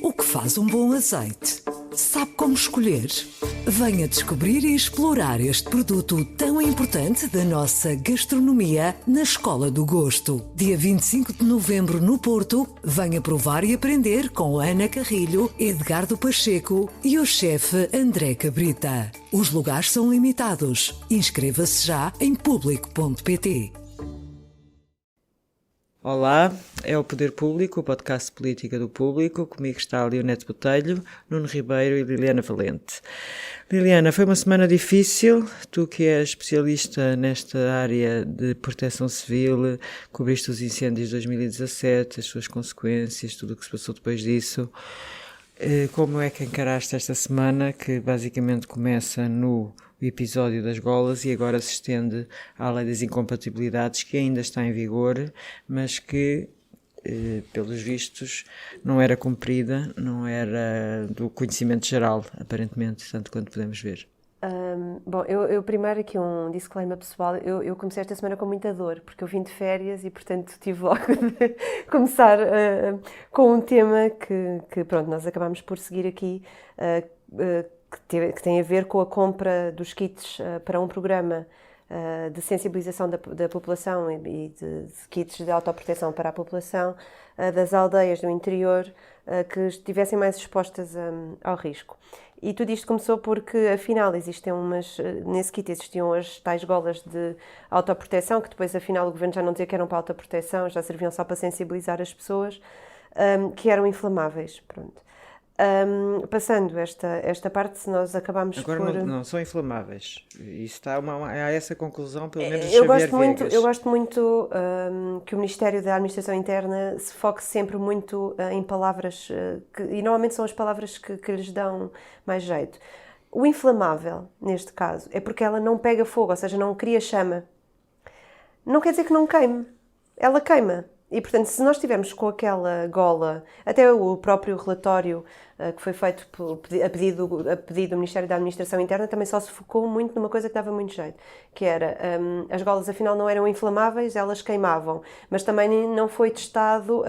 O que faz um bom azeite? Sabe como escolher? Venha descobrir e explorar este produto tão importante da nossa gastronomia na Escola do Gosto. Dia 25 de novembro no Porto, venha provar e aprender com Ana Carrilho, Edgardo Pacheco e o chefe André Cabrita. Os lugares são limitados. Inscreva-se já em público.pt. Olá, é o Poder Público, o podcast de política do público. Comigo está Leonete Botelho, Nuno Ribeiro e Liliana Valente. Liliana, foi uma semana difícil. Tu que és especialista nesta área de proteção civil, cobriste os incêndios de 2017, as suas consequências, tudo o que se passou depois disso. Como é que encaraste esta semana, que basicamente começa no episódio das golas e agora se estende à lei das incompatibilidades, que ainda está em vigor, mas que, pelos vistos, não era cumprida, não era do conhecimento geral, aparentemente, tanto quanto podemos ver. Bom, eu primeiro aqui um disclaimer pessoal. Eu comecei esta semana com muita dor, porque eu vim de férias e, portanto, tive logo de começar com um tema que pronto, nós acabámos por seguir aqui, que tem a ver com a compra dos kits para um programa de sensibilização da população e de kits de autoproteção para a população das aldeias do interior que estivessem mais expostas ao risco. E tudo isto começou porque, afinal, nesse kit existiam as tais golas de autoproteção, que depois, afinal, o governo já não dizia que eram para autoproteção, já serviam só para sensibilizar as pessoas, que eram inflamáveis. Pronto. Passando esta parte, se nós acabamos agora por... não são inflamáveis. Isso está a essa conclusão, pelo menos eu Xavier Viegas. Eu gosto muito que o Ministério da Administração Interna se foque sempre muito em palavras, e normalmente são as palavras que lhes dão mais jeito. O inflamável, neste caso, é porque ela não pega fogo, ou seja, não cria chama. Não quer dizer que não queime. Ela queima. E, portanto, se nós estivermos com aquela gola, até o próprio relatório que foi feito a pedido do Ministério da Administração Interna também só se focou muito numa coisa que dava muito jeito, que era, as golas afinal não eram inflamáveis, elas queimavam, mas também não foi testado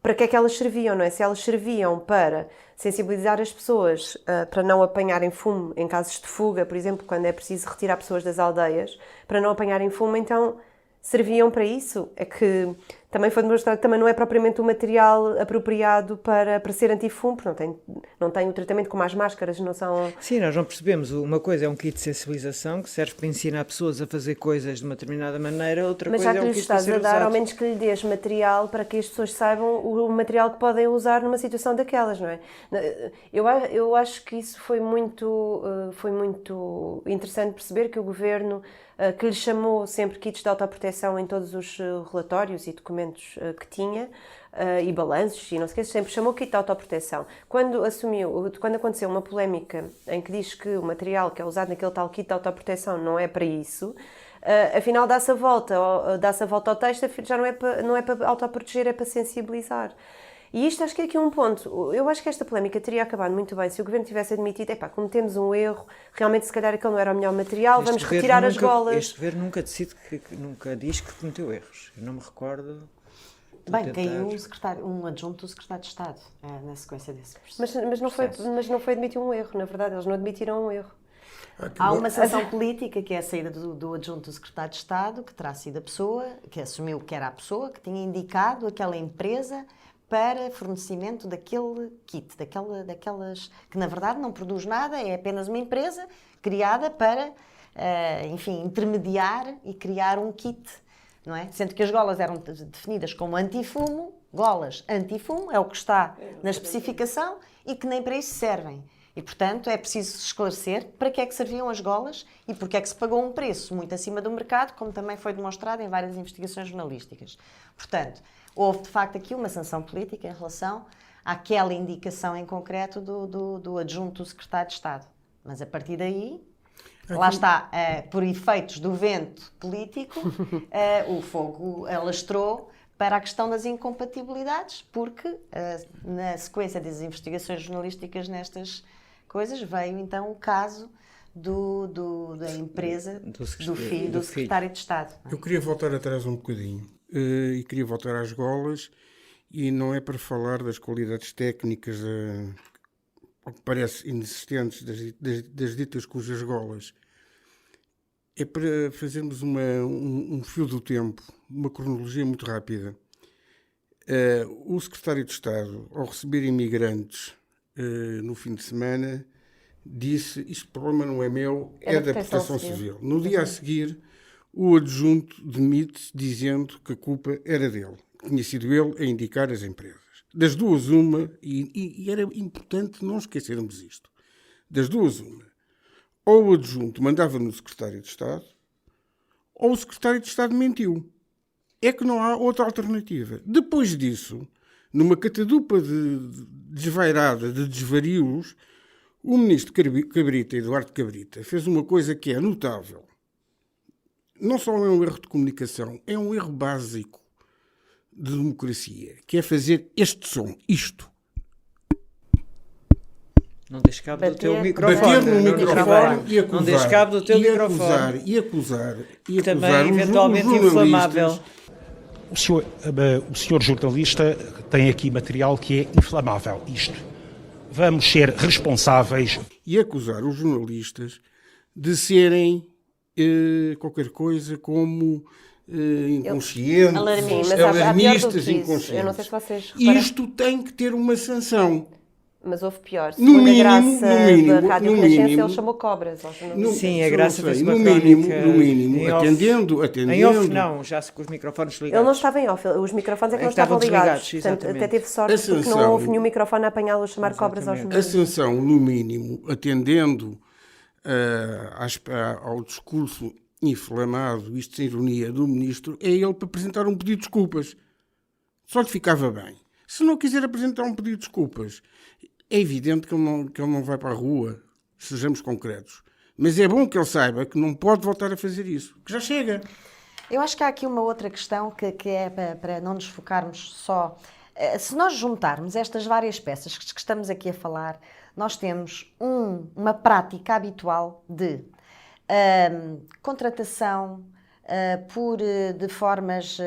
para que é que elas serviam, não é? Se elas serviam para sensibilizar as pessoas para não apanharem fumo em casos de fuga, por exemplo, quando é preciso retirar pessoas das aldeias, para não apanharem fumo, então serviam para isso. É que também foi demonstrado que também não é propriamente um material apropriado para ser antifumo, porque não tem o tratamento como as máscaras, não são... Sim, nós não percebemos. Uma coisa é um kit de sensibilização que serve para ensinar pessoas a fazer coisas de uma determinada maneira, outra coisa é um kit para ser usado. Mas já que lhes estás a dar, ao menos que lhe dês material para que as pessoas saibam o material que podem usar numa situação daquelas, não é? Eu acho que isso foi muito interessante perceber que o Governo, que lhe chamou sempre kits de autoproteção em todos os relatórios e documentos que tinha, e balanços, e não sei o que, sempre chamou kit de autoproteção. Quando aconteceu uma polémica em que diz que o material que é usado naquele tal kit de autoproteção não é para isso, afinal dá-se a volta ao texto, já não é para autoproteger, é para sensibilizar. E isto acho que é aqui um ponto. Eu acho que esta polémica teria acabado muito bem se o Governo tivesse admitido, cometemos um erro, realmente se calhar aquele não era o melhor material, vamos retirar as golas. Este Governo nunca nunca diz que cometeu erros. Eu não me recordo... Bem, caiu um adjunto do Secretário de Estado na sequência desse processo. Mas não foi admitido um erro, na verdade, eles não admitiram um erro. Há uma sanção política, que é a saída do adjunto do Secretário de Estado, que terá sido a pessoa, que assumiu que era a pessoa, que tinha indicado aquela empresa para fornecimento daquele kit, daquelas que na verdade não produz nada, é apenas uma empresa criada para, intermediar e criar um kit, não é? Sendo que as golas eram definidas como antifumo, golas antifumo, é o que está na especificação e que nem para isso servem. E, portanto, é preciso esclarecer para que é que serviam as golas e porque é que se pagou um preço muito acima do mercado, como também foi demonstrado em várias investigações jornalísticas. Portanto, houve, de facto, aqui uma sanção política em relação àquela indicação em concreto do adjunto do Secretário de Estado. Mas, a partir daí, lá está, por efeitos do vento político, o fogo alastrou para a questão das incompatibilidades, porque, na sequência das investigações jornalísticas nestas coisas, veio, então, o caso da empresa, do filho do Secretário de Estado. Eu queria voltar atrás um bocadinho e queria voltar às golas e não é para falar das qualidades técnicas, ao que parece, inexistentes das ditas cujas golas. É para fazermos um fio do tempo, uma cronologia muito rápida. O secretário de Estado, ao receber imigrantes no fim de semana, disse: "Isto problema não é meu, é da Proteção Civil". No dia a seguir, o adjunto demite-se dizendo que a culpa era dele, que tinha sido ele a indicar as empresas. Das duas, uma, e era importante não esquecermos isto, das duas, uma. Ou o adjunto mandava no secretário de Estado, ou o secretário de Estado mentiu. É que não há outra alternativa. Depois disso, numa catadupa desvairada de desvarios, o ministro Cabrita, Eduardo Cabrita, fez uma coisa que é notável. Não só é um erro de comunicação, é um erro básico de democracia, que é fazer este som, isto. Não deixes cabo do teu microfone. Bater no microfone e acusar. Não deixes cabo do teu microfone. E acusar também, eventualmente, inflamável. O senhor jornalista tem aqui material que é inflamável. Isto. Vamos ser responsáveis. E acusar os jornalistas de serem qualquer coisa como inconscientes, alarmistas, inconscientes. Eu não sei se vocês repararam. Isto tem que ter uma sanção. Mas houve pior. Segundo a Graça da Rádio Renascença, ele chamou cobras. Sim, a Graça fez uma no mínimo, atendendo. Em off não, já com os microfones ligados. Ele não estava em off, os microfones é que não estavam ligados. Portanto, até teve sorte porque não houve nenhum microfone a apanhá-lo a chamar cobras aos jornalistas. A sanção, no mínimo, atendendo ao discurso inflamado, isto sem ironia, do ministro, é ele para apresentar um pedido de desculpas. Só lhe ficava bem. Se não quiser apresentar um pedido de desculpas, é evidente que ele não vai para a rua, sejamos concretos. Mas é bom que ele saiba que não pode voltar a fazer isso, que já chega. Eu acho que há aqui uma outra questão que é para não nos focarmos só. Se nós juntarmos estas várias peças que estamos aqui a falar, nós temos uma prática habitual de contratação de formas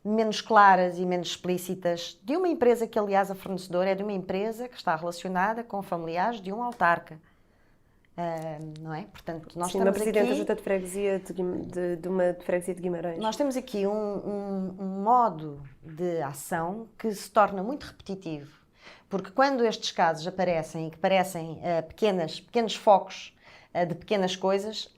menos claras e menos explícitas de uma empresa que, aliás, a fornecedora é de uma empresa que está relacionada com familiares de um autarca. Não é? Portanto, nós temos uma presidente aqui, da Junta de Freguesia de uma freguesia de Guimarães. Nós temos aqui um modo de ação que se torna muito repetitivo, porque quando estes casos aparecem e que parecem pequenos focos de pequenas coisas,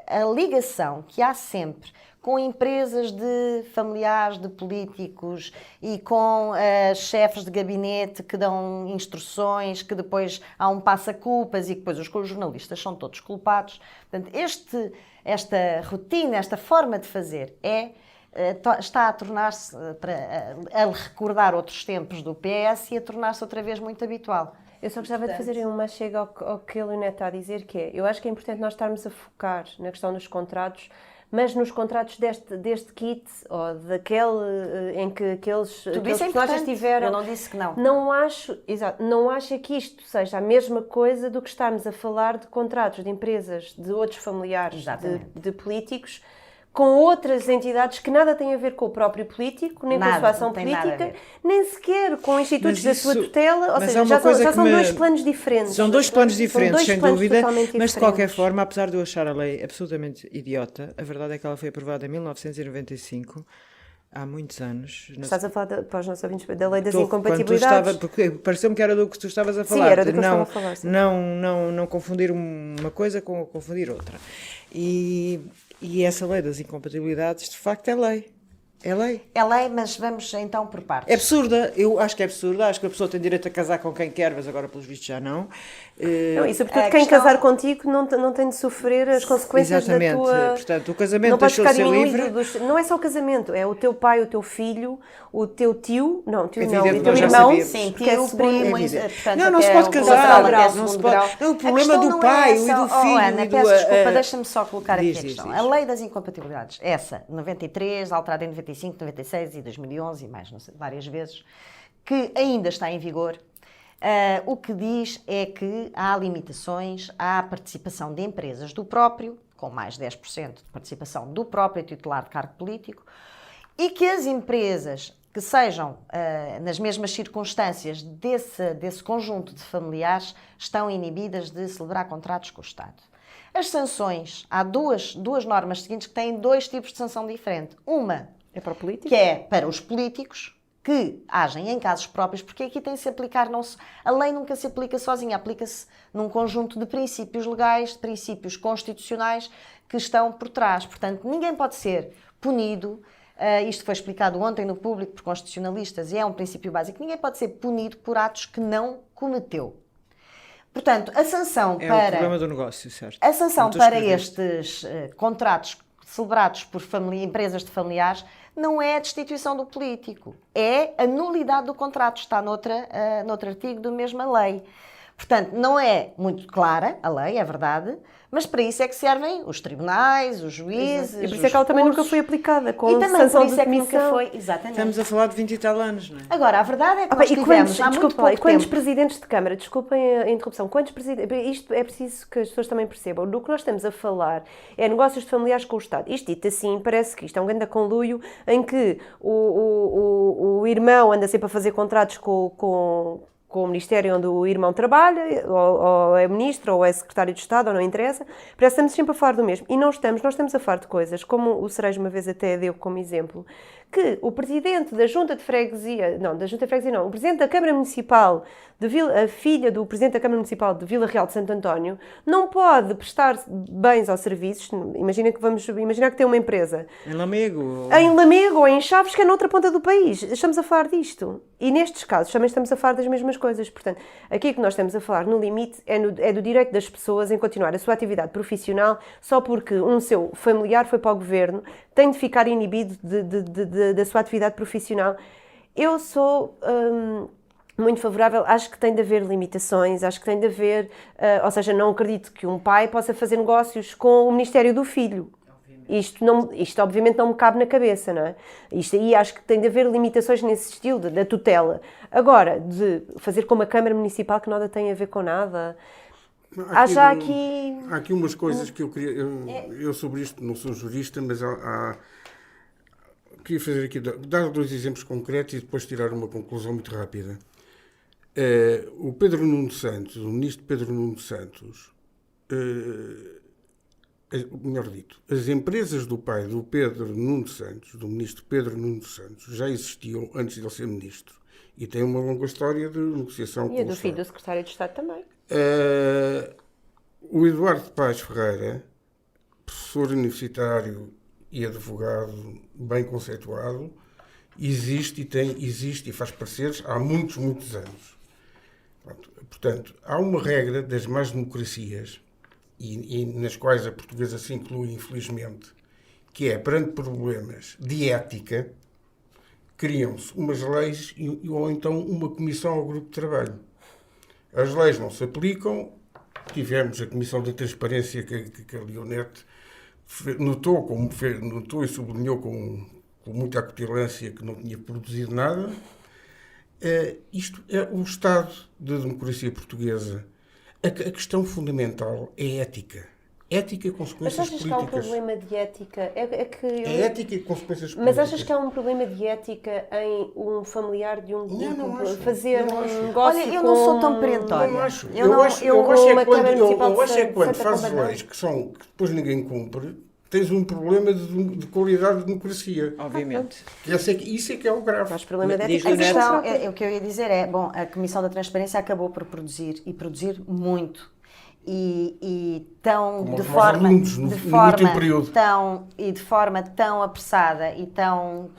a ligação que há sempre com empresas de familiares de políticos e com chefes de gabinete que dão instruções, que depois há um passa-culpas e que depois os jornalistas são todos culpados. Portanto, esta rotina, esta forma de fazer está a tornar-se, a recordar outros tempos do PS e a tornar-se outra vez muito habitual. Eu só gostava de fazer uma chega ao que a Leonete está a dizer, que é, eu acho que é importante nós estarmos a focar na questão dos contratos, mas nos contratos deste kit, ou daquele em que aqueles personagens tiveram... Eu não disse que não. Não acho que isto seja a mesma coisa do que estarmos a falar de contratos de empresas de outros familiares de políticos, com outras entidades que nada têm a ver com o próprio político, nem com a sua ação política, nem sequer com institutos da sua tutela, ou seja, já são dois planos diferentes. São dois planos diferentes, sem dúvida, mas de qualquer forma, apesar de eu achar a lei absolutamente idiota, a verdade é que ela foi aprovada em 1995, há muitos anos. Estás a falar, para os nossos ouvintes, da lei das incompatibilidades? Porque pareceu-me que era do que tu estavas a falar. Sim, era do que eu estava a falar. Sim. Não confundir uma coisa com confundir outra. E essa lei das incompatibilidades, de facto, é lei. É lei. É lei, mas vamos então por partes. É absurda. Eu acho que é absurda. Acho que a pessoa tem direito a casar com quem quer, mas agora, pelos vistos, já não. Não, e sobretudo quem casar contigo não tem de sofrer as consequências da tua... Portanto, o casamento deixou de ser livre. Não é só o casamento, é o teu pai, o teu filho, o teu tio... Não, tio não, evidente, o teu irmão. Sim, porque é primo. Não se pode casar. Não se pode. Não, o problema do pai e do filho... Ana, peço desculpa, deixa-me só colocar aqui a questão. A lei das incompatibilidades, essa, 93, alterada em 95, 96 e 2011 e mais, não sei, várias vezes, que ainda está em vigor. O que diz é que há limitações à participação de empresas do próprio, com mais 10% de participação do próprio titular de cargo político, e que as empresas que sejam nas mesmas circunstâncias desse conjunto de familiares, estão inibidas de celebrar contratos com o Estado. As sanções, há duas normas seguintes que têm dois tipos de sanção diferente. Uma É para o político? que é para os políticos que agem em casos próprios, porque aqui tem de se aplicar, a lei nunca se aplica sozinha, aplica-se num conjunto de princípios legais, de princípios constitucionais que estão por trás. Portanto, ninguém pode ser punido. Isto foi explicado ontem no público por constitucionalistas e é um princípio básico. Ninguém pode ser punido por atos que não cometeu. Portanto, a sanção É para... o problema do negócio, certo? A sanção Como tu para escreveste. estes contratos celebrados por empresas de familiares não é a destituição do político, é a nulidade do contrato. Está noutro artigo da mesma lei. Portanto, não é muito clara a lei, é verdade, mas para isso é que servem os tribunais, os juízes, E por isso é que ela também nunca foi aplicada, com e também sanção por isso de é que nunca demissão. foi, exatamente. Estamos a falar de 20 e tal anos, não é? Agora, a verdade é que Ah, nós bem, tivemos há muito pouco quantos tempo... presidentes de Câmara, desculpem a interrupção, quantos presidentes, isto é preciso que as pessoas também percebam, do que nós estamos a falar é negócios de familiares com o Estado. Isto dito assim, parece que isto é um grande conluio em que o irmão anda sempre a fazer contratos com o Ministério onde o irmão trabalha, ou é ministro, ou é secretário de Estado, ou não interessa, parece que estamos sempre a falar do mesmo. E não estamos, nós estamos a falar de coisas, como o Cerejo uma vez até deu como exemplo, que o presidente da Junta de Freguesia, o presidente da Câmara Municipal de a filha do presidente da Câmara Municipal de Vila Real de Santo António, não pode prestar bens ou serviços, vamos imaginar que tem uma empresa Em Lamego. em Lamego ou em Chaves, que é noutra ponta do país. Estamos a falar disto. E nestes casos também estamos a falar das mesmas coisas. Portanto, aqui que nós estamos a falar, no limite, é do direito das pessoas em continuar a sua atividade profissional só porque um seu familiar foi para o governo, tem de ficar inibido da sua atividade profissional. Eu sou... muito favorável, acho que tem de haver limitações, acho que tem de haver, ou seja, não acredito que um pai possa fazer negócios com o Ministério do Filho. Isto obviamente não me cabe na cabeça, não é? Isto aí acho que tem de haver limitações nesse estilo, da tutela. Agora, de fazer com uma Câmara Municipal que nada tem a ver com nada... Há aqui umas coisas que eu queria... Eu sobre isto não sou jurista, mas queria fazer aqui, dar dois exemplos concretos e depois tirar uma conclusão muito rápida. O Pedro Nuno Santos, o ministro Pedro Nuno Santos, melhor dito, as empresas do pai do Pedro Nuno Santos, do ministro Pedro Nuno Santos, já existiam antes de ele ser ministro e tem uma longa história de negociação com o Estado. E a do filho do secretário de Estado também. O Eduardo Paes Ferreira, professor universitário e advogado bem conceituado, existe e faz pareceres há muitos, muitos anos. Portanto, há uma regra das más democracias, e nas quais a portuguesa se inclui, infelizmente, que é, perante problemas de ética, criam-se umas leis ou então uma comissão ou grupo de trabalho. As leis não se aplicam, tivemos a Comissão da Transparência que a Leonete notou e sublinhou com muita acutilância que não tinha produzido nada. Isto é o estado da democracia portuguesa. A questão fundamental é ética. Ética e consequências mas achas políticas. que há um problema de ética? É ética e consequências políticas. Mas achas que há um problema de ética em um familiar de um grupo Não acho. fazer Não um acho. negócio Olha, eu não sou tão com... perentória. Não acho. Eu acho é quando fazes leis que depois ninguém cumpre, tens um problema de qualidade de democracia. Obviamente. Isso é que é o grave. Mas problema de Diz ética o Neto. O que eu ia dizer é, bom, a Comissão da Transparência acabou por produzir muito. E tão Como de os forma alunos no último período. de forma tão apressada e tão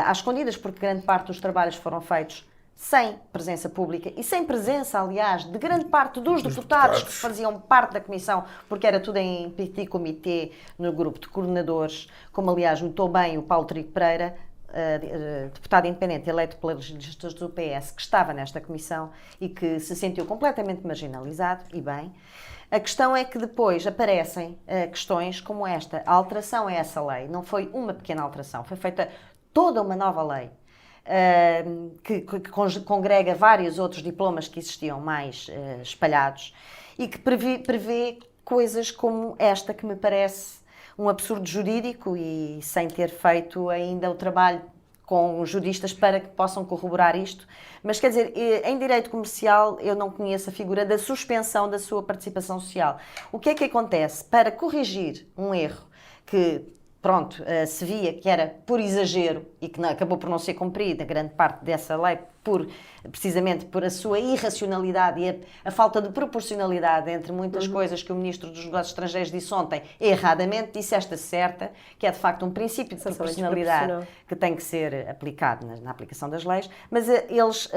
às escondidas, porque grande parte dos trabalhos foram feitos sem presença pública e sem presença, aliás, de grande parte dos deputados que faziam parte da comissão, porque era tudo em petit comité, no grupo de coordenadores, como aliás notou bem o Paulo Trigo Pereira, deputado independente eleito pelos legisladores do PS, que estava nesta comissão e que se sentiu completamente marginalizado, e bem. A questão é que depois aparecem questões como esta. A alteração a essa lei não foi uma pequena alteração, foi feita toda uma nova lei que congrega vários outros diplomas que existiam mais espalhados e que prevê coisas como esta, que me parece um absurdo jurídico e sem ter feito ainda o trabalho com juristas para que possam corroborar isto. Mas, quer dizer, em direito comercial eu não conheço a figura da suspensão da sua participação social. O que é que acontece? Para corrigir um erro que, pronto, se via que era por exagero e que acabou por não ser cumprida grande parte dessa lei, precisamente por a sua irracionalidade e a falta de proporcionalidade entre muitas coisas que o Ministro dos Negócios Estrangeiros disse ontem, erradamente, disse esta certa, que é de facto um princípio de proporcionalidade que tem que ser aplicado na aplicação das leis, mas eles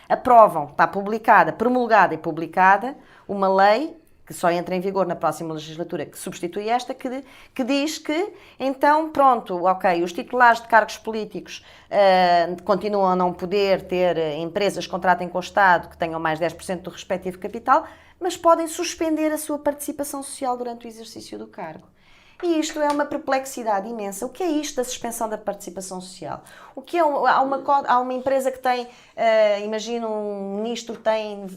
aprovam, está publicada, promulgada e publicada, uma lei que só entra em vigor na próxima legislatura, que substitui esta, que diz que, então, pronto, ok, os titulares de cargos políticos continuam a não poder ter empresas que contratem com o Estado que tenham mais 10% do respectivo capital, mas podem suspender a sua participação social durante o exercício do cargo. E isto é uma perplexidade imensa. O que é isto da suspensão da participação social? O que é, há uma empresa que tem, imagina um ministro tem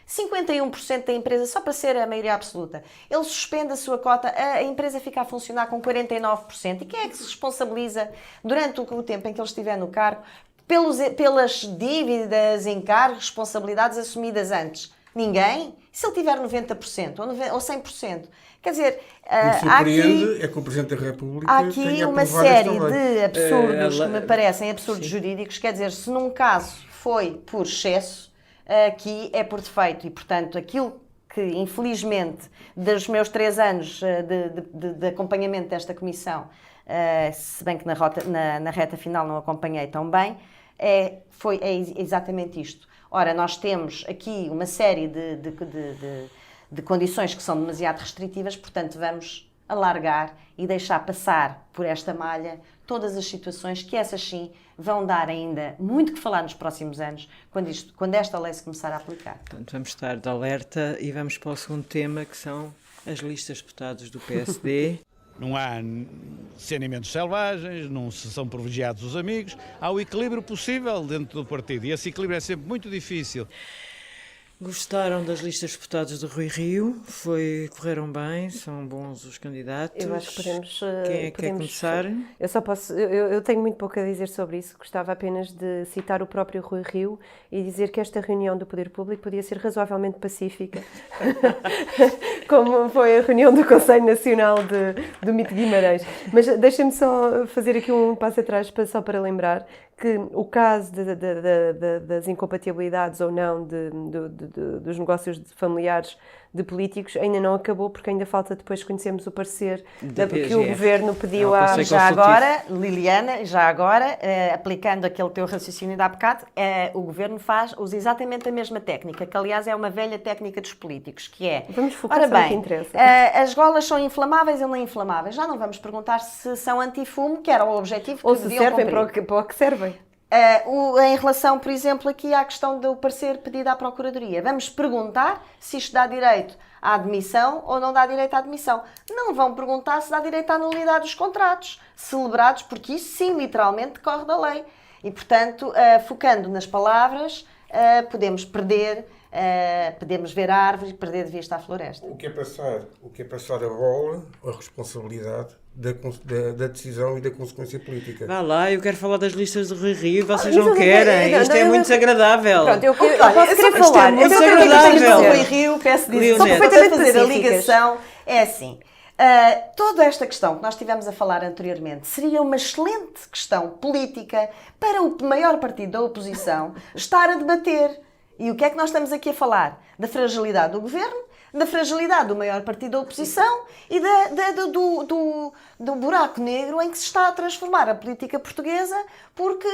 51% da empresa, só para ser a maioria absoluta. Ele suspende a sua cota, a empresa fica a funcionar com 49%. E quem é que se responsabiliza durante o tempo em que ele estiver no cargo pelas dívidas, encargos, responsabilidades assumidas antes? Ninguém? E se ele tiver 90% ou 100%? Quer dizer, o que surpreende é que o Presidente da República há aqui uma série de absurdos que me parecem absurdos sim. jurídicos. Quer dizer, se num caso foi por excesso, aqui é por defeito e, portanto, aquilo que, infelizmente, dos meus 3 anos de acompanhamento desta comissão, se bem que na reta final não acompanhei tão bem, é exatamente isto. Ora, nós temos aqui uma série de condições que são demasiado restritivas, portanto, vamos alargar e deixar passar por esta malha todas as situações que essas sim vão dar ainda muito que falar nos próximos anos, quando esta lei se começar a aplicar. Portanto, vamos estar de alerta e vamos para o segundo tema, que são as listas de deputados do PSD. Não há saneamentos selvagens, não são privilegiados os amigos, há o equilíbrio possível dentro do partido e esse equilíbrio é sempre muito difícil. Gostaram das listas de deputados do Rui Rio? Correram bem? São bons os candidatos? Eu acho que podemos... Quem é que quer começar? Eu tenho muito pouco a dizer sobre isso. Gostava apenas de citar o próprio Rui Rio e dizer que esta reunião do Poder Público podia ser razoavelmente pacífica, como foi a reunião do Conselho Nacional do Mito Guimarães. Mas deixem-me só fazer aqui um passo atrás, só para lembrar que o caso das incompatibilidades ou não dos negócios familiares de políticos ainda não acabou, porque ainda falta depois conhecermos o parecer que o Governo pediu à... Já agora, Liliana, aplicando aquele teu raciocínio de há bocado, o Governo usa exatamente a mesma técnica, que aliás é uma velha técnica dos políticos, que é... Vamos focar no que interessa. As golas são inflamáveis ou não inflamáveis? Já não vamos perguntar se são antifumo, que era o objetivo que ou se deviam servem cumprir. para o que servem. Em relação, por exemplo, aqui à questão do parecer pedido à Procuradoria, vamos perguntar se isto dá direito à admissão ou não dá direito à admissão. Não vão perguntar se dá direito à nulidade dos contratos celebrados, porque isso sim, literalmente, decorre da lei. E, portanto, focando nas palavras, podemos ver a árvore e perder de vista a floresta. O que é passar a bola, a responsabilidade da decisão e da consequência política. Vá lá, eu quero falar das listas do Rui Rio e vocês não querem. Isto é muito desagradável. Pronto, eu posso querer falar. Isto é muito desagradável. Rui Rio, peço dizer, só para fazer a ligação, é assim. Toda esta questão que nós estivemos a falar anteriormente seria uma excelente questão política para o maior partido da oposição estar a debater. E o que é que nós estamos aqui a falar? Da fragilidade do Governo, da fragilidade do maior partido da oposição e do buraco negro em que se está a transformar a política portuguesa, porque,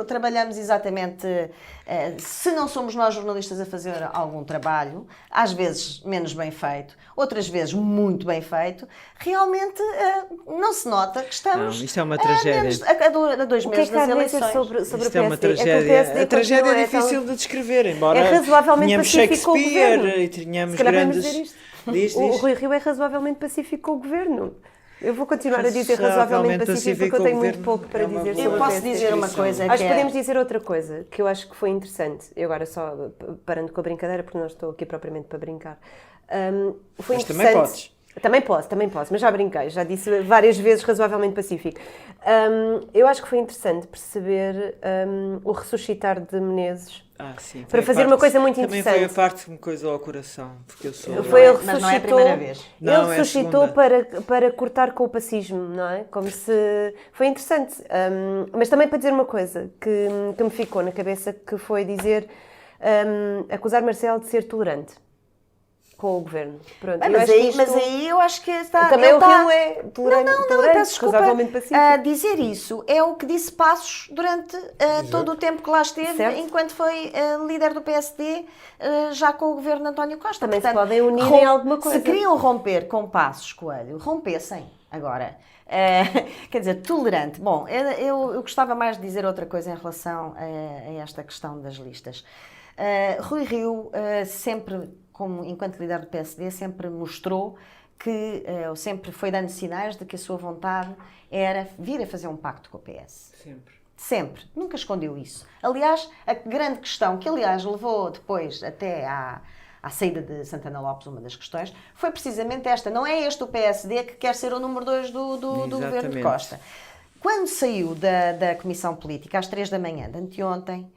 trabalhamos exatamente, se não somos nós jornalistas a fazer algum trabalho, às vezes menos bem feito, outras vezes muito bem feito, realmente não se nota que estamos... Não, isto é uma tragédia. A 2 meses das eleições. Sobre Isto o PSD? é uma tragédia. A tragédia é difícil de descrever, embora tínhamos Shakespeare e tínhamos grandes... O Rui Rio é razoavelmente pacífico com o Governo. Eu vou continuar a dizer razoavelmente pacífico porque eu tenho muito pouco para dizer sobre o PSD. Eu posso dizer uma coisa Acho que podemos dizer outra coisa, que eu acho que foi interessante. Eu agora só parando com a brincadeira, porque não estou aqui propriamente para brincar. Foi Mas interessante. também podes. Também posso, mas já brinquei, já disse várias vezes razoavelmente pacífico. Eu acho que foi interessante perceber o ressuscitar de Menezes Sim, para fazer uma coisa muito também interessante. Foi a parte que me coisou ao coração, porque eu sou... Mas não é a primeira vez. Ele Não, é a ressuscitou segunda. para cortar com o pacismo, não é? Como se... Foi interessante. Mas também para dizer uma coisa que me ficou na cabeça, que foi dizer... acusar Marcelo de ser tolerante com o governo. Pronto, Mas aí eu acho que está... Também ele o Rio é tolerante, Não, peço desculpa. razoavelmente pacífico. Dizer isso é o que disse Passos durante todo o tempo que lá esteve, Certo. enquanto foi líder do PSD, já com o governo de António Costa. Também se podem unir em alguma coisa. Se queriam romper com Passos Coelho, rompessem. Agora, quer dizer, tolerante. Bom, eu gostava mais de dizer outra coisa em relação a esta questão das listas. Rui Rio sempre, enquanto líder do PSD, sempre mostrou que, ou sempre foi dando sinais de que a sua vontade era vir a fazer um pacto com o PS. Sempre. Nunca escondeu isso. Aliás, a grande questão, que aliás levou depois até à saída de Santana Lopes, uma das questões, foi precisamente esta. Não é este o PSD que quer ser o número 2 do governo de Costa. Quando saiu da Comissão Política, às 3 da manhã de anteontem,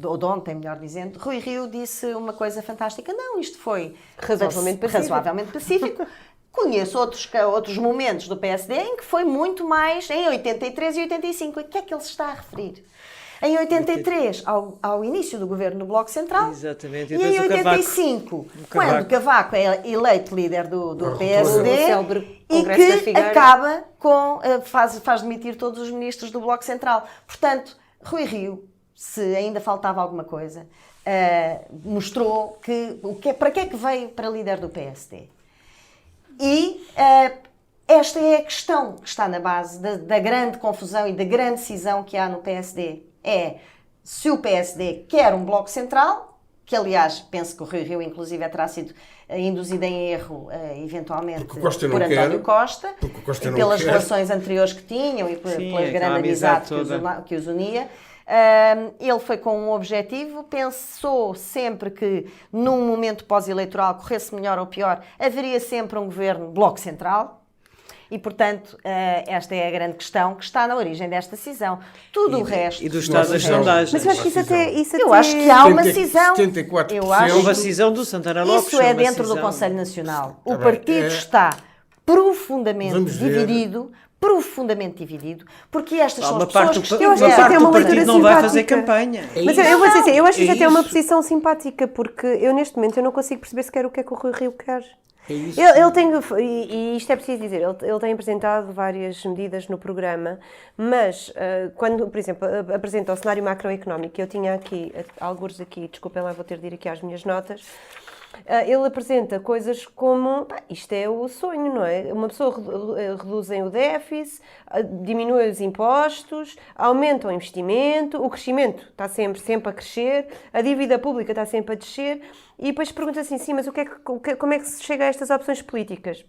ou de ontem, melhor dizendo, Rui Rio disse uma coisa fantástica. Não, isto foi razoavelmente pacífico. Conheço outros momentos do PSD em que foi muito mais, em 83 e 85. A que é que ele se está a referir? Em 83, ao início do governo do Bloco Central. Exatamente. E em 85, quando Cavaco é eleito líder do PSD e que acaba com... faz demitir todos os ministros do Bloco Central. Portanto, Rui Rio, se ainda faltava alguma coisa, mostrou para que é que veio para líder do PSD. E esta é a questão que está na base da grande confusão e da grande cisão que há no PSD. É se o PSD quer um Bloco Central, que aliás penso que o Rui Rio inclusive terá sido induzido em erro eventualmente por António Costa, e pelas relações anteriores que tinham e pela grande amizade que os unia. Ele foi com um objetivo, pensou sempre que num momento pós-eleitoral, corresse melhor ou pior, haveria sempre um governo Bloco Central. E, portanto, esta é a grande questão que está na origem desta cisão. Tudo o resto... E do estado das sondagens. Mas eu acho que isso até... Eu acho que há uma cisão... 74%. Houve a cisão do Santana Lopes. Isso é dentro do Conselho Nacional. O partido está profundamente dividido, porque estas são as pessoas que eu acho que parte do partido não vai fazer simpática. campanha. Mas eu vou dizer, eu acho que isso até é uma posição simpática, porque eu neste momento eu não consigo perceber sequer o que é que o Rui Rio quer. Ele tem, e isto é preciso dizer, ele tem apresentado várias medidas no programa, mas quando, por exemplo, apresenta o cenário macroeconómico, eu tinha aqui, alguns aqui, desculpem lá, vou ter de ir aqui às minhas notas, ele apresenta coisas como, isto é o sonho, não é? Uma pessoa reduzem o déficit, diminui os impostos, aumenta o investimento, o crescimento está sempre a crescer, a dívida pública está sempre a descer, e depois pergunta assim, sim, mas como é que se chega a estas opções políticas?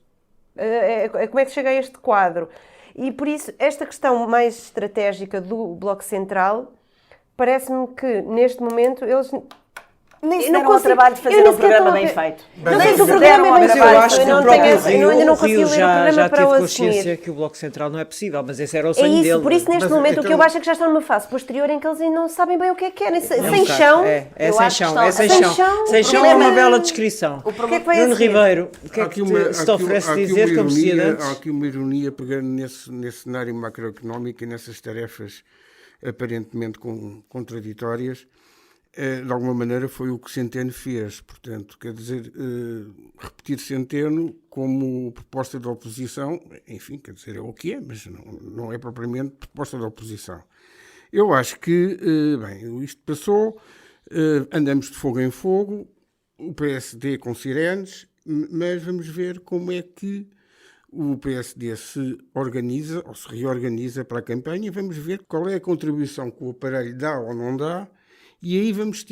Como é que se chega a este quadro? E por isso, esta questão mais estratégica do Bloco Central, parece-me que neste momento eles... Nem se deram ao trabalho de fazer um programa bem feito. Mas o programa é bem feito. Eu acho que eu ainda não consegui ler o programa já para teve o consciência assumir. que o Bloco Central não é possível, mas esse era o É sonho dele. isso, por isso neste Mas, momento o que eu então- acho é que já estão numa fase posterior em que eles ainda não sabem bem o que é querem. Sem chão. É eu sem acho que chão, estão- é sem sem chão. chão, Sem o chão é problema- uma bela descrição. O que é que vai Nuno a seguir? Ribeiro, o que é que se te oferece dizer como cidadãos? Há aqui uma ironia pegando nesse cenário macroeconómico e nessas tarefas aparentemente contraditórias. De alguma maneira foi o que Centeno fez, portanto, quer dizer, repetir Centeno como proposta da oposição, enfim, quer dizer, é o que é, mas não é propriamente proposta da oposição. Eu acho que, bem, isto passou, andamos de fogo em fogo, o PSD com sirenes, mas vamos ver como é que o PSD se organiza ou se reorganiza para a campanha, vamos ver qual é a contribuição que o aparelho dá ou não dá. E aí vamos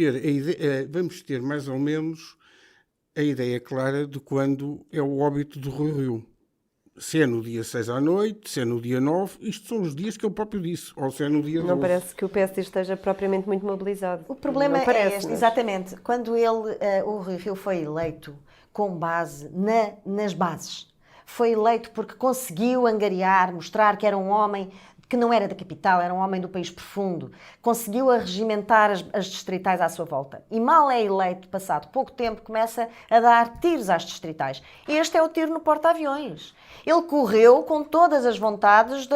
ter mais ou menos a ideia clara de quando é o óbito do Rui Rio. Se é no dia 6 à noite, se é no dia 9, isto são os dias que ele próprio disse, ou se é no dia 12. Não parece que o PSD esteja propriamente muito mobilizado. O problema não parece, é este, mas... exatamente. Quando o Rui Rio foi eleito com base nas bases. Foi eleito porque conseguiu angariar, mostrar que era um homem que não era da capital, era um homem do país profundo. Conseguiu arregimentar as distritais à sua volta. E mal é eleito, passado pouco tempo, começa a dar tiros às distritais. Este é o tiro no porta-aviões. Ele correu com todas as vontades de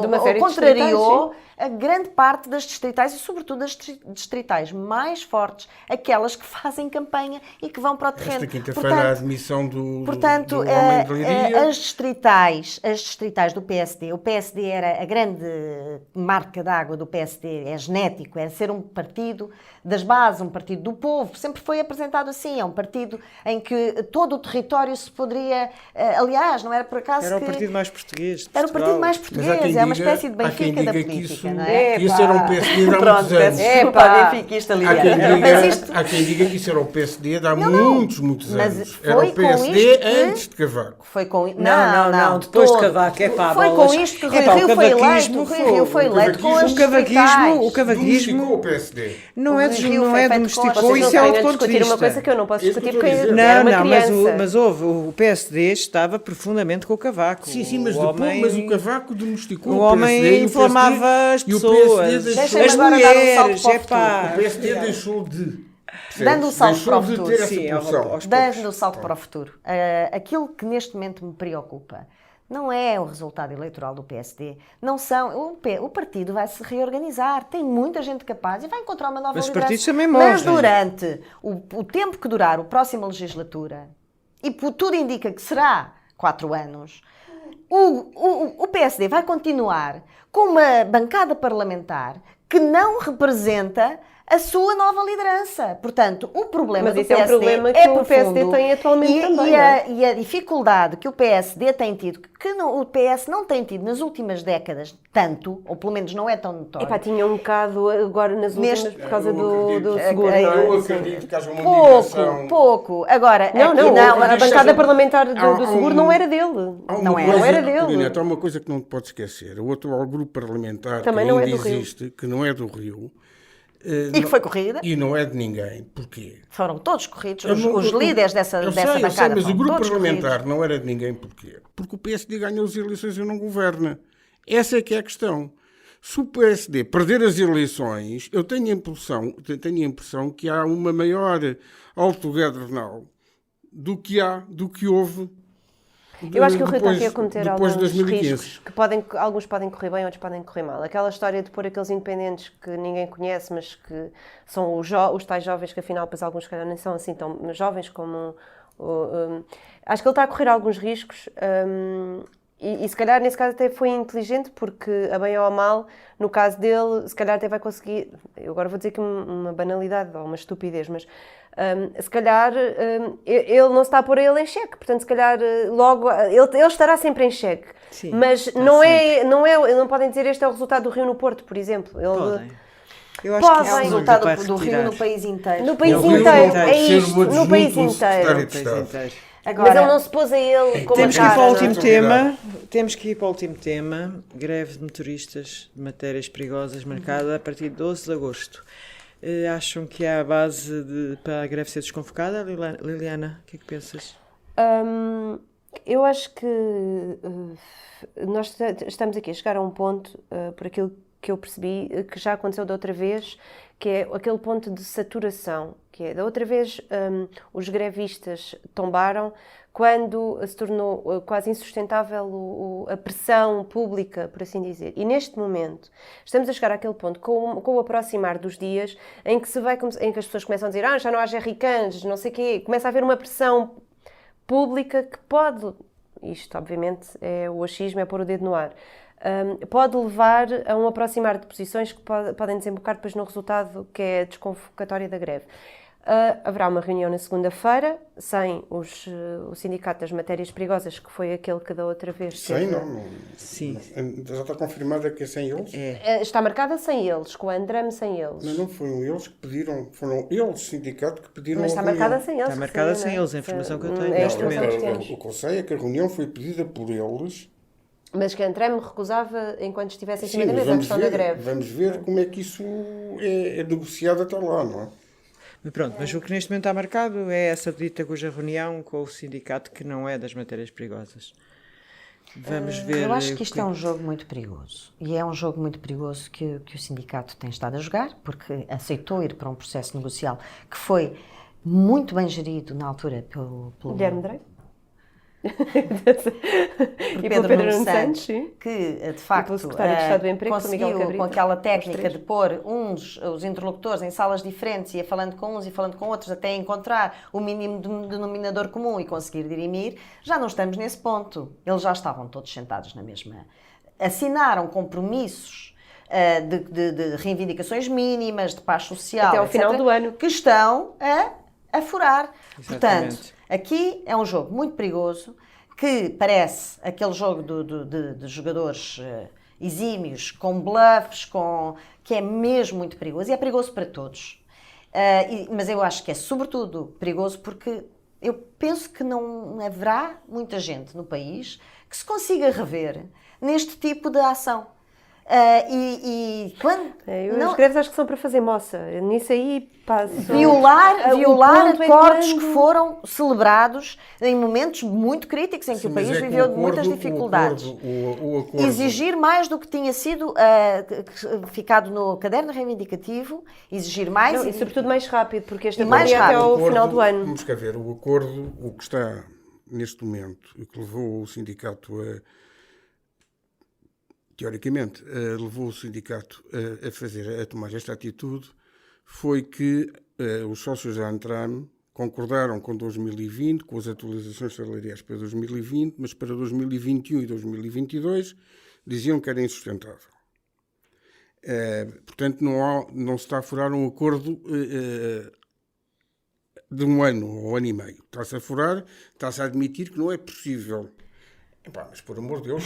uma série contrariou a grande parte das distritais e, sobretudo, das distritais mais fortes, aquelas que fazem campanha e que vão para o terreno. Esta quinta-feira a admissão do homem de Leiria. As distritais do PSD, o PSD era a grande marca d'água do PSD, é genético, é ser um partido das bases, um partido do povo, sempre foi apresentado assim, é um partido em que todo o território se poderia, aliás, não era por acaso Era o partido mais português de Era o partido mais português, é uma espécie de Benfica da política, não é? Que isso era um PSD de há muitos anos. Benfiquista, Há quem diga que isso era o PSD de há muitos anos. Era o PSD antes de Cavaco. Foi com Não, depois de Cavaco, Foi com isto que o Rio foi eleito. O Rio foi eleito com as distritais. O cavaquismo o PSD. não é domesticou, isso é outro ponto de discutir uma vista. coisa que eu não posso discutir porque Não, era uma criança. mas houve, o PSD estava profundamente com o Cavaco. Sim, mas o Cavaco domesticou o o PSD. homem inflamava as pessoas, as mulheres, O PSD deixou de... Dando o salto para o futuro. Dando o salto para o futuro. Aquilo que neste momento me preocupa não é o resultado eleitoral do PSD. Não são. O partido vai se reorganizar. Tem muita gente capaz e vai encontrar uma nova liderança. Mas os partidos também morrem. Mas durante o tempo que durar a próxima legislatura, e tudo indica que será 4 anos, o PSD vai continuar com uma bancada parlamentar que não representa a sua nova liderança. Portanto, o problema do PSD é um problema que o PSD tem atualmente também. E a dificuldade que o PSD tem tido, que o PS não tem tido nas últimas décadas tanto, ou pelo menos não é tão notório. Tinha um bocado agora nas últimas por causa do seguro. Eu acredito que haja uma migração. Pouco. Agora, a bancada parlamentar do seguro não era dele. Não era dele. Há uma coisa que não te pode esquecer. O atual grupo parlamentar também que não ainda é do Rio. existe, que não é do Rio, e que foi corrida. E não é de ninguém. Porquê? Foram todos corridos. Os líderes dessa bancada. Mas o grupo parlamentar não era de ninguém. Porquê? Porque o PSD ganhou as eleições e não governa. Essa é que é a questão. Se o PSD perder as eleições, eu tenho a impressão que há uma maior autogovernal do que houve. Eu acho que o Rio está aqui a cometer alguns de 2015. riscos que alguns podem correr bem, outros podem correr mal. Aquela história de pôr aqueles independentes que ninguém conhece, mas que são os tais jovens, que afinal, pois alguns calhar nem são assim tão jovens como... acho que ele está a correr alguns riscos e se calhar nesse caso até foi inteligente, porque a bem ou a mal, no caso dele, se calhar até vai conseguir... Eu agora vou dizer aqui uma banalidade ou uma estupidez, mas... se calhar ele não se está a pôr ele em xeque, portanto se calhar logo ele estará sempre em xeque. Sim, mas não podem dizer este é o resultado do Rio no Porto, por exemplo. Podem. Eu acho que é o resultado do Rio no país inteiro. No país inteiro, é isto, no país inteiro. Agora, mas ele não se pôs a ele como temos que ir para o último tema. Temos que ir para o último tema. Greve de motoristas de matérias perigosas marcada a partir de 12 de agosto. Acham que há base para a greve ser desconvocada? Liliana, o que é que pensas? Eu acho que nós estamos aqui a chegar a um ponto, por aquilo que eu percebi, que já aconteceu da outra vez, que é aquele ponto de saturação, que é, da outra vez os grevistas tombaram quando se tornou quase insustentável a pressão pública, por assim dizer. E neste momento estamos a chegar àquele ponto, com o aproximar dos dias, em que as pessoas começam a dizer já não há jerrycans, não sei o quê, começa a haver uma pressão pública que pode, isto obviamente é o achismo, é pôr o dedo no ar, pode levar a um aproximar de posições que podem desembocar depois no resultado que é a desconvocatória da greve. Haverá uma reunião na segunda-feira, sem o Sindicato das Matérias Perigosas, que foi aquele que da outra vez... Sim. Já está confirmada que é sem eles? Está marcada sem eles, com o Andrame sem eles. Mas não foram eles que pediram, foram eles, sindicato, que pediram mas a está reunião. marcada sem eles. Está marcada sem eles, a informação que eu tenho. O que eu sei é que a reunião foi pedida por eles... Mas que a Andrame recusava enquanto estivesse em cima da mesa a questão da greve. Vamos ver como é que isso é negociado até lá, não é? Pronto, mas o que neste momento está marcado é essa dita cuja reunião com o sindicato que não é das matérias perigosas. Vamos ver. Eu acho que isto é um jogo muito perigoso. E é um jogo muito perigoso que o sindicato tem estado a jogar, porque aceitou ir para um processo negocial que foi muito bem gerido na altura pelo Guilherme Drey. por Pedro Nuno Santos, que de facto conseguiu com aquela técnica de pôr os interlocutores em salas diferentes, ia falando com uns e falando com outros até encontrar o mínimo denominador comum e conseguir dirimir. Já não estamos nesse ponto. Eles já estavam todos sentados na mesma... Assinaram compromissos de reivindicações mínimas, de paz social, até ao final do ano, que estão a furar. Exatamente. Portanto, aqui é um jogo muito perigoso, que parece aquele jogo de jogadores exímios, com bluffs, que é mesmo muito perigoso, e é perigoso para todos. Mas eu acho que é sobretudo perigoso porque eu penso que não haverá muita gente no país que se consiga rever neste tipo de ação. As greves acho que são para fazer moça. Nisso aí violar acordos que foram celebrados em momentos muito críticos em que o país viveu muitas dificuldades. O acordo. Exigir mais do que tinha sido ficado no caderno reivindicativo, exigir mais e sobretudo mais rápido, porque este mais até ao acordo, final do ano. Vamos cá ver, o acordo, o que está neste momento e que levou o sindicato teoricamente, levou o sindicato a tomar esta atitude, foi que os sócios da Antram concordaram com 2020, com as atualizações salariais para 2020, mas para 2021 e 2022 diziam que era insustentável. Portanto, não se está a furar um acordo de um ano ou ano e meio. Está-se a furar, está-se a admitir que não é possível. Mas, por amor de Deus,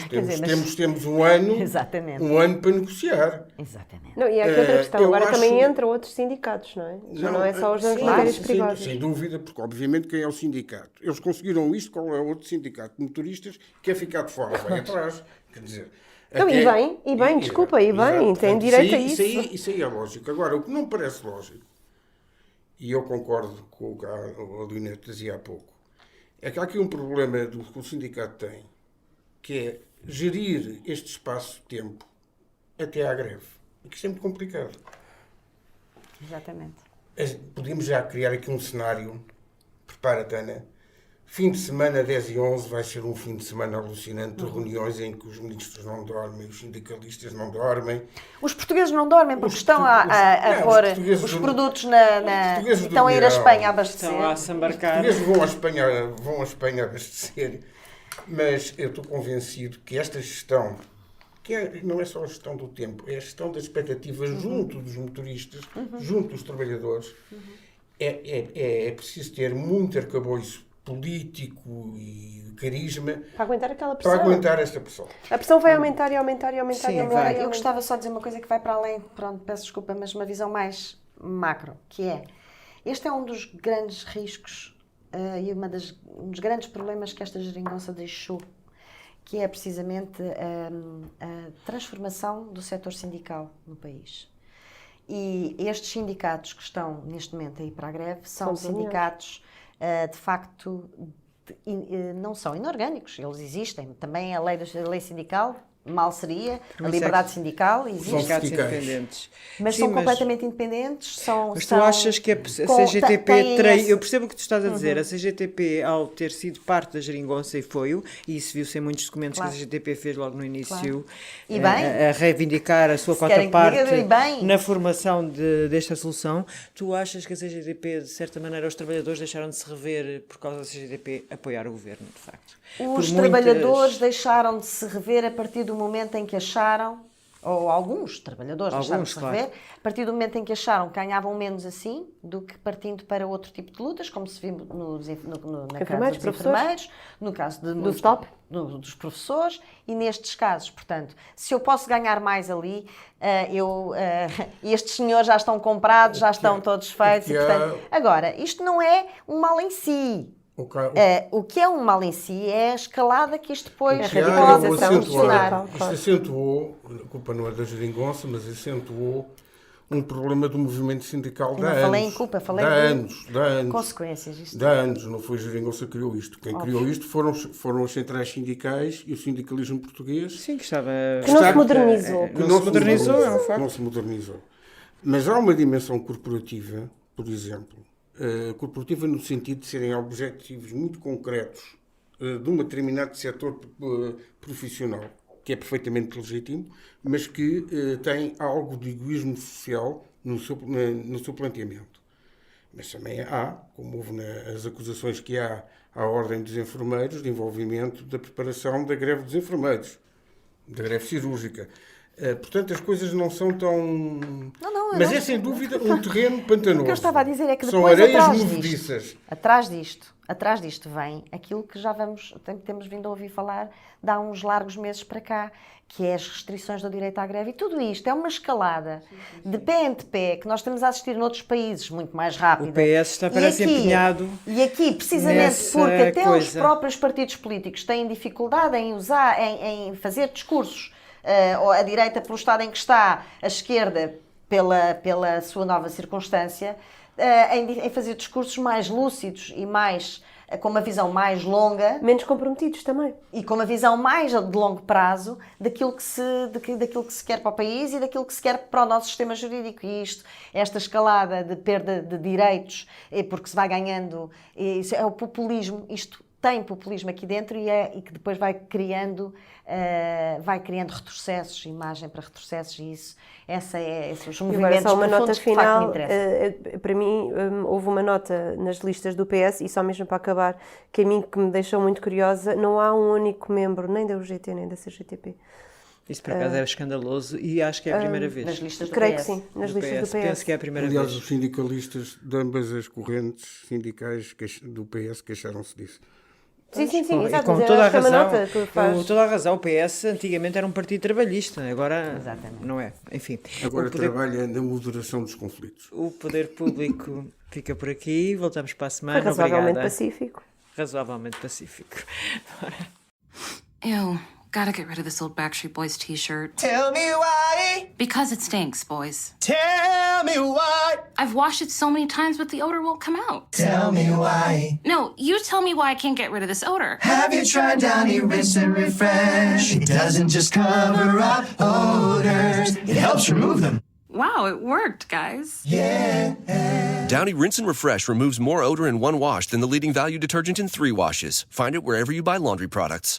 temos um ano para negociar. Exatamente. Não, e há aqui outra questão. Agora também entram outros sindicatos, não é? Já não é só os das matérias perigosas. Sem dúvida, porque obviamente quem é o sindicato? Eles conseguiram isto, qual é o outro sindicato de motoristas que quer ficar de fora, vai atrás. Quer dizer... Então, e bem, desculpa, tem direito a isso. Isso aí é lógico. Agora, o que não parece lógico, e eu concordo com o que a Leonete dizia há pouco, é que há aqui um problema que o sindicato tem, que é gerir este espaço de tempo até à greve. Que isto é muito complicado. Exatamente. Podemos já criar aqui um cenário, prepara-te, Ana, fim de semana 10 e 11 vai ser um fim de semana alucinante de reuniões em que os ministros não dormem, os sindicalistas não dormem. Os portugueses não dormem porque estão a pôr os produtos estão a ir à Espanha a abastecer. Estão a se embarcar. Os portugueses vão à Espanha abastecer. Mas eu estou convencido que esta gestão, não é só a gestão do tempo, é a gestão das expectativas junto dos motoristas, junto dos trabalhadores. É preciso ter muito arcabouço político e carisma para aguentar aquela pressão. Para aguentar esta pressão. A pressão vai aumentar e aumentar e aumentar. Sim, e aumentar. vai. Eu gostava só de dizer uma coisa que vai para além, pronto, peço desculpa, mas uma visão mais macro, que é, este é um dos grandes riscos e um dos grandes problemas que esta geringonça deixou, que é precisamente a transformação do setor sindical no país. E estes sindicatos que estão neste momento aí para a greve são sindicatos, de facto, não são inorgânicos, eles existem. Também a lei sindical, mal seria, a liberdade sindical existe. Sindicatos independentes. Mas são completamente independentes. Mas tu achas que a CGTP... Eu percebo o que tu estás a dizer. A CGTP, ao ter sido parte da geringonça, e foi-o, e isso viu-se em muitos documentos que a CGTP fez logo no início, e bem, a reivindicar a sua cota-parte na formação desta solução. Tu achas que a CGTP, de certa maneira, os trabalhadores deixaram de se rever por causa da CGTP apoiar o governo, de facto? Os trabalhadores deixaram de se rever a partir do momento em que acharam, ou alguns trabalhadores deixaram de se rever, a partir do momento em que acharam que ganhavam menos assim do que partindo para outro tipo de lutas, como se viu na casa dos enfermeiros, no caso dos professores e nestes casos. Portanto, se eu posso ganhar mais ali, estes senhores já estão comprados, já estão todos feitos. E, portanto, agora, isto não é um mal em si. O que é um mal em si é a escalada que isto depois pode funcionar. Isto acentuou, a culpa não é da geringonça, mas acentuou um problema do movimento sindical de não anos. falei em culpa, falei de anos. consequências. Isto. De anos, não foi Geringonça que criou isto. Quem criou isto foram as centrais sindicais e o sindicalismo português. Sim, que estava... Que não se modernizou. Que não se modernizou, é um facto. Não se modernizou. Mas há uma dimensão corporativa, por exemplo, corporativa no sentido de serem objetivos muito concretos de um determinado setor profissional, que é perfeitamente legítimo, mas que tem algo de egoísmo social no seu planteamento. Mas também há, como houve nas acusações que há à Ordem dos Enfermeiros, de envolvimento da preparação da greve dos enfermeiros, da greve cirúrgica. Portanto, as coisas não são tão... Mas é sem dúvida um terreno pantanoso. O que eu estava a dizer é que são depois areias atrás movediças. Atrás disto vem aquilo que já temos vindo a ouvir falar de há uns largos meses para cá, que é as restrições do direito à greve. E tudo isto é uma escalada de pé em pé que nós estamos a assistir noutros países muito mais rápida. O PS está parece empenhado. E aqui, precisamente porque até os próprios partidos políticos têm dificuldade em fazer discursos, a direita pelo estado em que está, a esquerda pela sua nova circunstância, em fazer discursos mais lúcidos e com uma visão mais longa. Menos comprometidos também. E com uma visão mais de longo prazo daquilo que se quer para o país e daquilo que se quer para o nosso sistema jurídico. E esta escalada de perda de direitos, porque se vai ganhando, isso é o populismo, isto tem populismo aqui dentro e que depois vai criando retrocessos, imagem para retrocessos, e isso, os movimentos agora, só uma nota final, para mim houve uma nota nas listas do PS, e só mesmo para acabar, que a mim que me deixou muito curiosa, não há um único membro, nem da UGT nem da CGTP. Isso por acaso é escandaloso e acho que é a primeira vez. Nas listas do Creio PS. que sim, nas listas do PS. Penso que é a primeira Aliás, vez. os sindicalistas de ambas as correntes sindicais do PS queixaram-se disso. Sim, exato. Com Mas toda a acho que é uma razão, nota que faz... com toda a razão, o PS antigamente era um partido trabalhista, agora Exatamente. não é. Enfim, Agora trabalha na moderação dos conflitos. o poder público fica por aqui, voltamos para a semana. Foi razoavelmente Obrigada. pacífico. Razoavelmente pacífico. Ew, gotta get rid of this old Backstreet Boys t-shirt. Tell me why. Because it stinks, boys. Tell me why. I've washed it so many times, but the odor won't come out. Tell me why. No, you tell me why I can't get rid of this odor. Have you tried Downy Rinse and Refresh? It doesn't just cover up odors, it helps remove them. Wow, it worked, guys. Yeah. Downy Rinse and Refresh removes more odor in one wash than the leading value detergent in 3 washes. Find it wherever you buy laundry products.